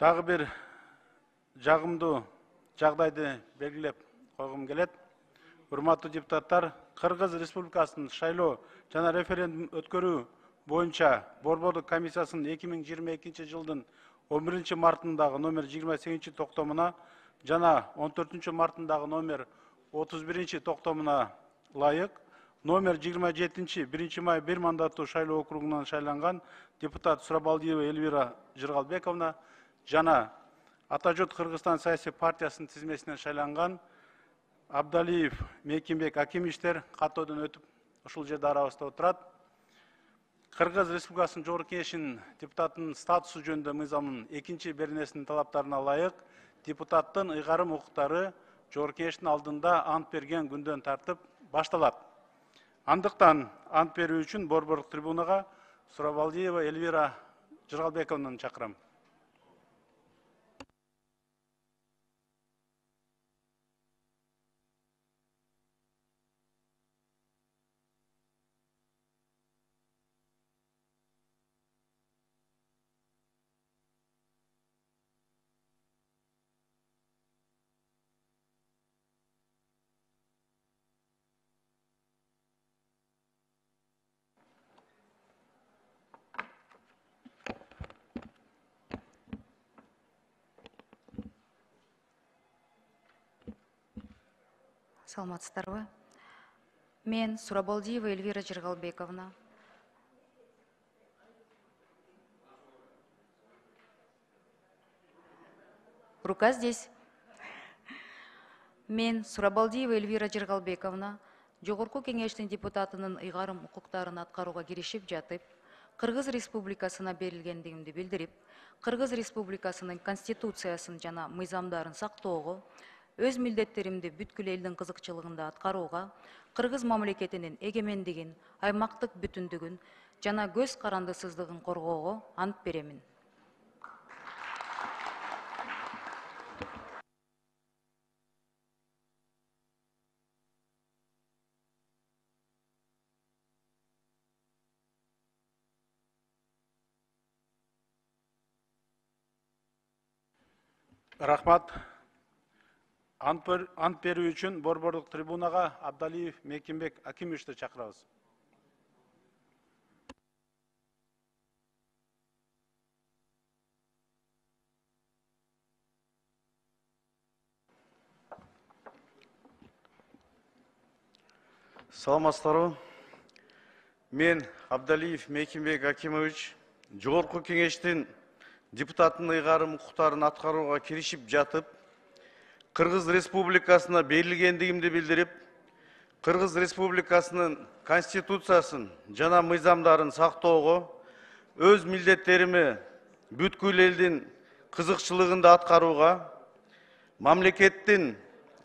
Дагы бир жагымдуу жагдайды белгилеп койгум келет. Урматтуу депутаттар, Кыргыз Республикасынын шайлоо жана референдум өткөрүү боюнча Борбордук комиссиясынын 2022 жылдын 11 мартындагы номер 28 токтомуна жана 14 мартындагы номер 31 токтомуна ылайык номер 27 1 май 1 мандаттуу шайлоо округунан шайланган депутат Сурабалдиева Эльвира Жыргалбековна жана Ата журт Кыргызстан саясий партиясынын тизмесинен шайланган Абдалиев Мекимбек Акимовичтер каттоодон өтүп ушул жерде арабызда отурат. Кыргыз Республикасынын Жогорку Кеңешинин депутатынын статусу жөнүндө мыйзамдын 2-беренесинин талаптарына ылайык депутаттын ыйгарым укуктары Жогорку Кеңештин алдында ант берген күндөн тартып башталат. Андыктан ант берүү үчүн борборлук трибунага Сурабалдиева Эльвира Жыргалбековнаны чакырам. Саламатсыздарбы? Мен Сурабалдиева Эльвира Жыргалбековна. Рука здесь. Мен Сурабалдиева Эльвира Жыргалбековна Жогорку Кеңештин депутатынын ыйгарым укуктарын аткарууга киришип жатып, Кыргыз Республикасына берилгендигимди билдирип, Кыргыз Республикасынын конституциясын жана мыйзамдарын сактоого, өз милдеттеримди бүткүл элдин кызыкчылыгында аткарууга, Кыргыз мамлекетинин эгемендигин, аймактык бүтүндүгүн жана көз карандысыздыгын коргоого ант беремин. Рахмат. Ант берүү үчүн борборлук трибунага Абдалиев Мекимбек Акимовичти чакырабыз. Саламатсыздарбы? Мен Абдалиев Мекимбек Акимович Жогорку Кеңештин депутаттын ыйгарым укуктарын аткарууга киришип жатып, Кыргыз Республикасына берилгендигимди билдирип, Кыргыз Республикасынын конституциясын жана мыйзамдарын сактоого, өз милдеттерими бүткүл элдин кызыкчылыгында аткарууга, мамлекеттин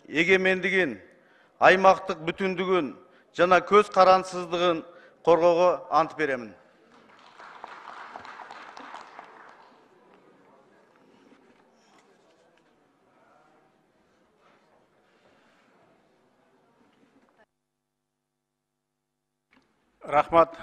эгемендигин, аймактык бүтүндүгүн жана көз карандысыздыгын коргоого ант беремин. Рахмат.